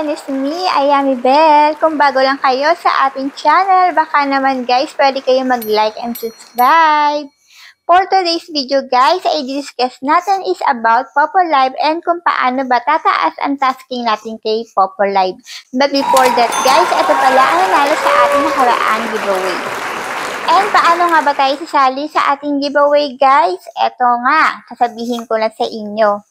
again, it's me, Ayami Bell. Kung bago lang kayo sa ating channel, baka naman guys, pwede kayo mag-like and subscribe. For today's video guys, ay discuss natin is about Popo Live and kung paano ba tataas ang tasking natin kay Popo Live. But before that guys, ito pala ang nanalo sa ating nakaraan giveaway. And paano nga ba tayo sasali sa ating giveaway guys? Ito nga, sasabihin ko na sa inyo.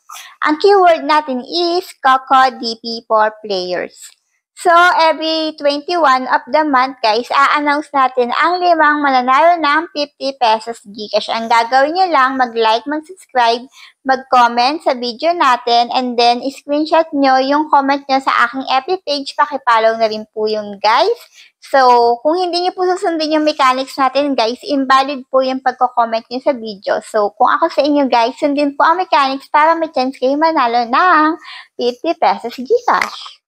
Ang keyword natin is CocoDP for players. So, every 21 of the month, guys, a-announce natin ang 5 mananalo ng 50 pesos Gcash. Ang gagawin nyo lang, mag-like, mag-subscribe, mag-comment sa video natin, and then, screenshot nyo yung comment nyo sa aking FB page. Pakipollow na rin po yung guys. So, kung hindi nyo po susundin yung mechanics natin, guys, invalid po yung pagko-comment nyo sa video. So, kung ako sa inyo, guys, sundin po ang mechanics para may chance kayo manalo ng 50 pesos Gcash.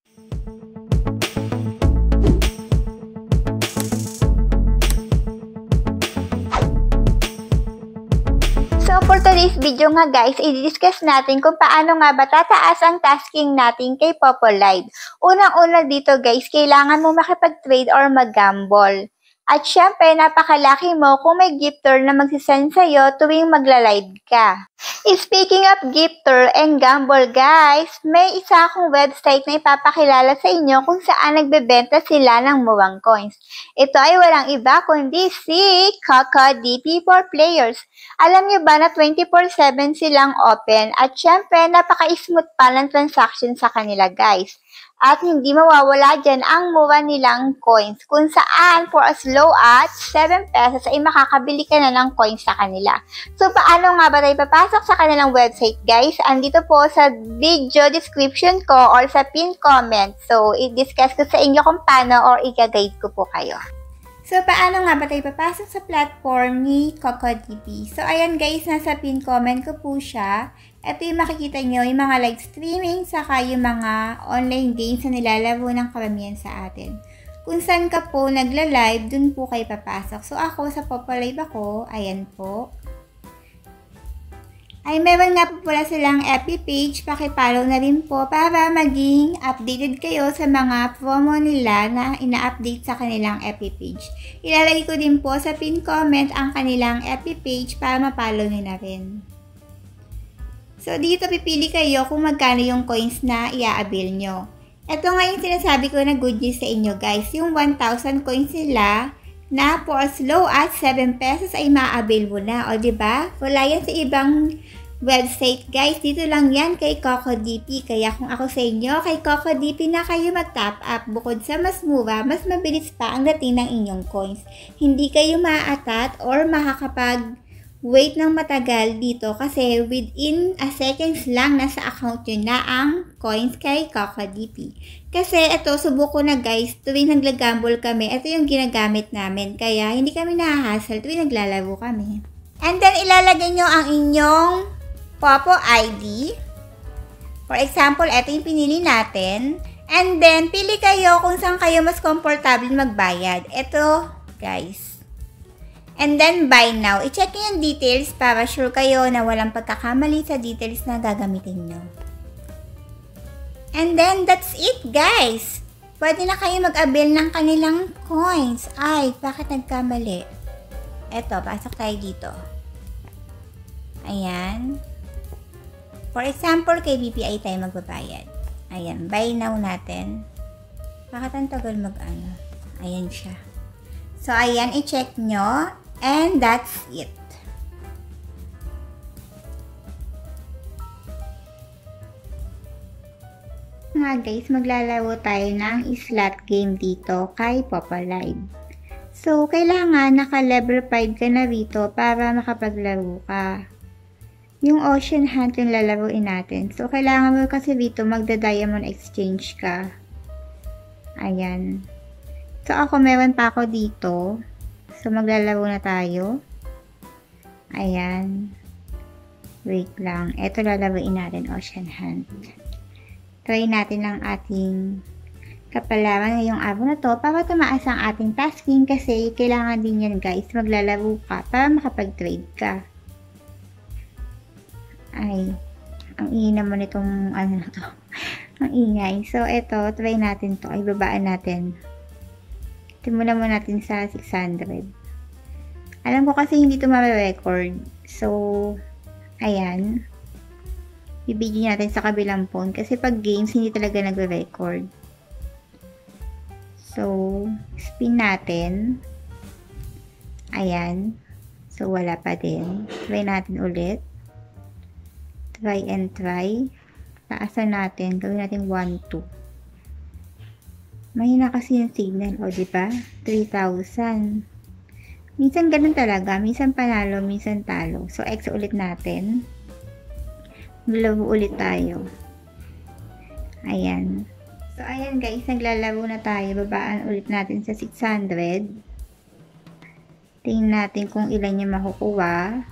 So, for today's video nga guys, i-discuss natin kung paano nga ba tataas ang tasking natin kay Popo Live. Unang-una dito guys, kailangan mo makipag-trade or mag-gamble. At syempre, napakalaki mo kung may gifter na magsisend sa'yo tuwing magla-live ka. Speaking of gifter and gamble guys, may isa akong website na ipapakilala sa inyo kung saan nagbebenta sila ng muwang coins. Ito ay walang iba kundi si CocoDP for players. Alam niyo ba na 24/7 silang open at syempre napaka-smooth pa ng transaction sa kanila guys. At hindi mawawala dyan ang mura nilang coins kung saan for as low as 7 pesos ay makakabili ka na ng coins sa kanila. So, paano nga ba tayo papasok sa kanilang website guys? Andito po sa video description ko or sa pin comment. So, i-discuss ko sa inyo kung paano or i-guide ko po kayo. So, paano nga ba tayo papasok sa platform ni CocoDP? So, ayan guys, nasa pin comment ko po siya. Ito yung makikita nyo, yung mga live streaming, saka yung mga online games na nilalaro ng karamihan sa atin. Kung saan ka po nagla-live, dun po kayo papasok. So, ako sa Popo Live ako, ayan po. Ay, meron nga po pala silang FB page, pakipollow na rin po para maging updated kayo sa mga promo nila na ina-update sa kanilang FB page. Ilalagay ko din po sa pin comment ang kanilang FB page para mapollow nyo na rin. So, dito pipili kayo kung magkano yung coins na i-a-avail nyo. Ito nga yung sinasabi ko na good news sa inyo guys. Yung 1,000 coins nila na for as low as 7 pesos ay ma-avail mo na. O diba? Wala yan sa ibang website guys. Dito lang yan kay CocoDP. Kaya kung ako sa inyo, kay CocoDP na kayo mag-top up. Bukod sa mas mura, mas mabilis pa ang dating ng inyong coins. Hindi kayo ma-atat or makakapag-wait ng matagal dito kasi within a seconds lang nasa account nyo na ang coins kay CocoDP. Kasi ito, subuko na guys, tuwing nagla-gamble kami, ito yung ginagamit namin. Kaya hindi kami nahahassle tuwing naglalaro kami. And then ilalagay nyo ang inyong Popo ID. For example, ito yung pinili natin. And then, pili kayo kung saan kayo mas comfortable magbayad. Ito, guys. And then, buy now. I-check nyo yung details para sure kayo na walang pagkakamali sa details na gagamitin nyo. And then, that's it, guys. Pwede na kayo mag-avail ng kanilang coins. Ay, bakit nagkamali? Eto, pasok tayo dito. Ayan. For example, kay BPI tayo magbabayad. Ayan, buy now natin. Bakit ang tagal mag-ano? Ayan siya. So, ayan, i-check nyo. And that's it. Nga guys, maglalaro tayo ng slot game dito kay Popo Live. So, kailangan naka-level 5 ka na rito para makapaglaro ka. Yung Ocean Hunt yung lalaruin natin. So, kailangan mo kasi dito magda-diamond exchange ka. Ayan. So, ako meron pa ako dito. So, maglalaro na tayo. Ayan. Wait lang. Ito lalaruin natin, Ocean Hunt. Try natin ang ating kapalaran ngayong araw na to para tumaas ang ating tasking kasi kailangan din yan guys. Maglalaro ka para makapag-trade ka. Ay, ang ingay naman itong ano na to. Ang ingay. So, ito, try natin to. Ay, babaan natin. Simulan mo natin sa 600. Alam ko kasi hindi to ma-record. So, ayan. Bibigyan natin sa kabilang phone. Kasi pag games, hindi talaga nagre-record. So, spin natin. Ayan. So, wala pa din. Try natin ulit. Try and try. Taasan natin. Gawin natin 1, 2. Mahina kasi yung signal. O, diba? 3,000. Minsan ganun talaga. Minsan panalo, minsan talo. So, X ulit natin. Naglalaro ulit tayo. Ayan. So, ayan guys. Naglalaro na tayo. Babaan ulit natin sa 600. Tingnan natin kung ilan yung makukuha.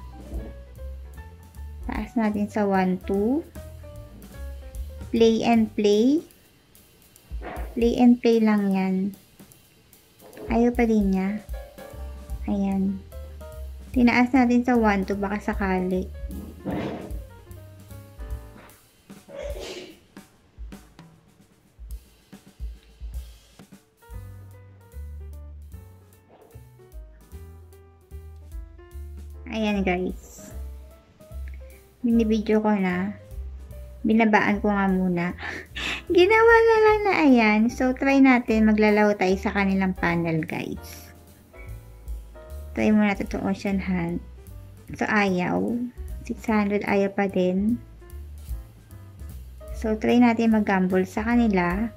Taas natin sa 1, 2. Play and play. Play and play lang yan. Ayaw pa din niya. Ayan. Tinaas natin sa 1, 2. Baka sakali. Ayan guys. Binibidyo ko na. Binabaan ko nga muna. Ginawa na lang na ayan. So, try natin. Maglalaro tayo sa kanilang panel, guys. Try muna ito itong Ocean Hunt. So, ayaw. 600, ayaw pa din. So, try natin mag-gamble sa kanila.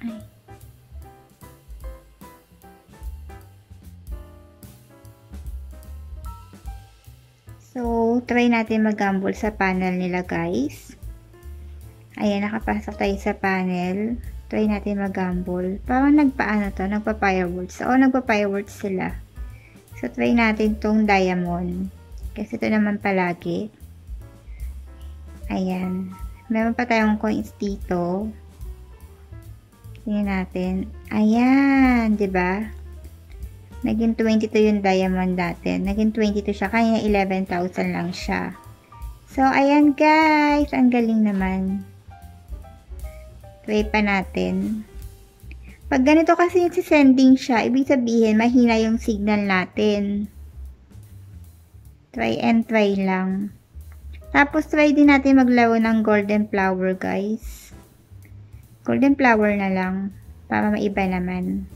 Ay. So, try natin mag-gamble sa panel nila, guys. Ayan, nakapasok tayo sa panel. Try natin mag-gamble. Parang nagpaano to? Nagpa-fireworks. Oo, nagpa-fireworks sila. So, try natin tong diamond. Kasi ito naman palagi. Ayan. Meron pa tayong coins dito. Tingnan natin. Ayan, 'di ba? Naging 22 yung diamond natin. Naging 22 siya. Kaya 11,000 lang siya. So, ayan guys. Ang galing naman. Try pa natin. Pag ganito kasi yung sending siya, ibig sabihin, mahina yung signal natin. Try and try lang. Tapos, try din natin maglaro ng golden flower, guys. Golden flower na lang. Para maiba naman.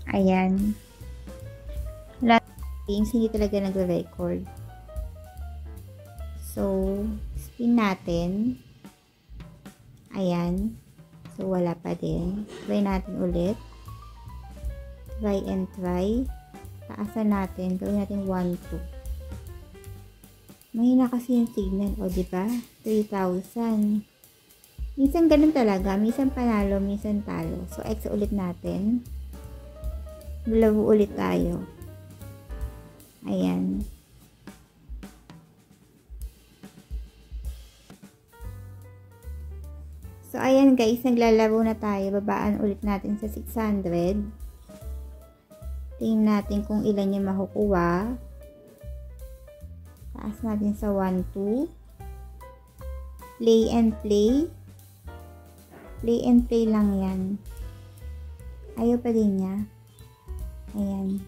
Ayan. Last games, hindi talaga nagre-record. So, spin natin. Ayan. So, wala pa din. Try natin ulit. Try and try. Taasan natin. Gawin natin 1, 2. Mahina kasi yung signal. O, diba? 3,000. Minsan ganun talaga. Minsan panalo, minsan talo. So, X ulit natin. Laro ulit tayo. Ayan. So, ayan guys. Naglalaro na tayo. Babaan ulit natin sa 600. Tingnan natin kung ilan yung makukuha. Taas natin sa 1, 2. Play and play. Play and play lang yan. Ayaw pa din niya. Ayan.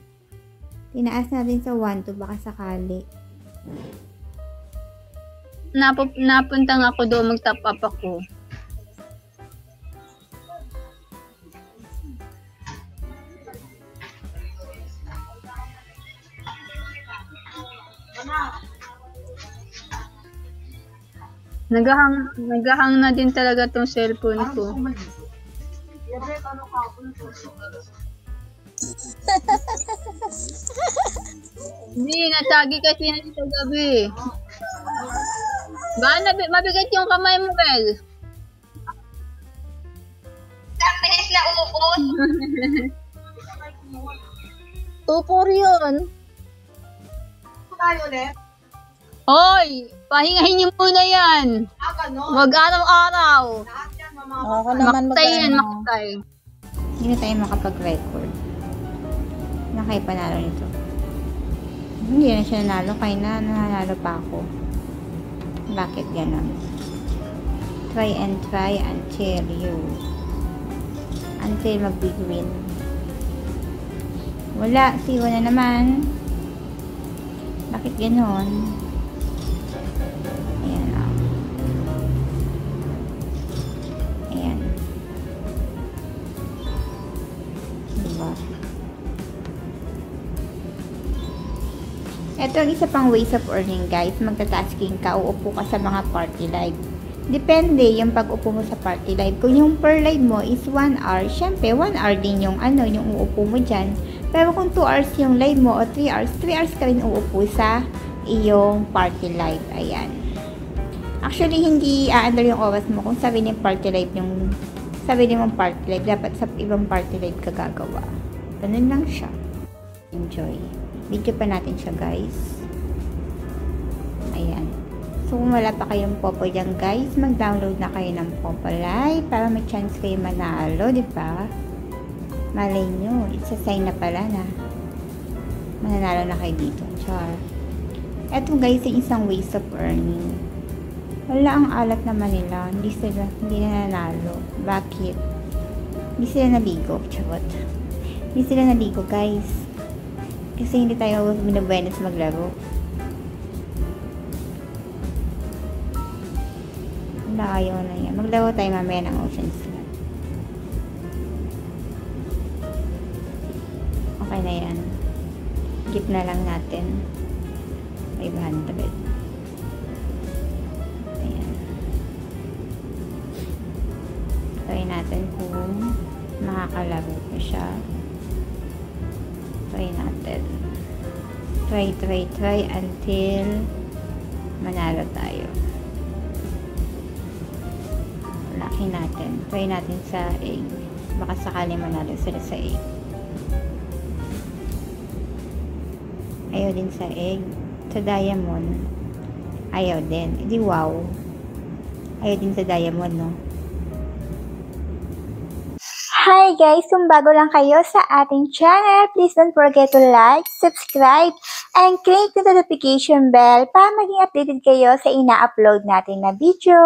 Tinaas natin sa 1, 2. Baka sakali. Napunta nga ako doon, mag-top up ako. Naghahang na din talaga tong cellphone ko. Hindi, natagi kasi yan sa gabi. Baka mabigat yung kamay mo, Bel. Ang bilis na umupot. Tupor yun. Tayo ulit. Hoy, pahingahin niyo muna yan. Wag araw-araw. Ako naman Maktay yan, maktay. Hindi na tayo makapag-record. Panalo nito. Hindi na siya nanalo. Kaya nanalo pa ako. Bakit ganon? Try and try until mag-green. Wala, siwa na naman. Bakit ganon? Ayan, oh. Ayan. Diba? Ito ang isa pang ways of earning, guys. Magta-tasking ka, uupo ka sa mga party live. Depende yung pag-upo mo sa party live. Kung yung per live mo is 1 hour, syempre 1 hour din yung yung uupo mo dyan. Pero kung 2 hours yung live mo o 3 hours ka rin uupo sa iyong party live. Ayan. Actually, hindi aandar yung oras mo kung sabi ng party live yung sabi mong party live. Dapat sa ibang party live ka gagawa. Ganun lang siya. Enjoy. Video pa natin siya, guys. Ayan. So, kung wala pa kayong Popo dyan, guys, mag-download na kayo ng Popo Live para may chance kayo manalo, di ba? Malay nyo, it's a sign na pala na mananalo na kayo dito. Char. Eto, guys, yung isang ways of earning. Wala, ang alat naman nila. Hindi na nanalo. Bakit? Hindi sila naligo. Charot. Hindi sila naligo, guys. Kasi hindi tayo binabuenas maglaro. Wala, ayaw na yan. Maglaro tayo mamaya ng Ocean Slot. Okay na yan. Keep na lang natin. 500. Ayan. Try natin kung makakalaro ko siya. Try natin. Try until manalo tayo. Laki natin. Try natin sa egg. Baka sakali manalo sila sa egg. Ayaw din sa egg. Sa diamond. Ayaw din. Edi wow. Ayaw din sa diamond, no? Hi guys! Kung bago lang kayo sa ating channel, please don't forget to like, subscribe, and click the notification bell para maging updated kayo sa ina-upload natin na video.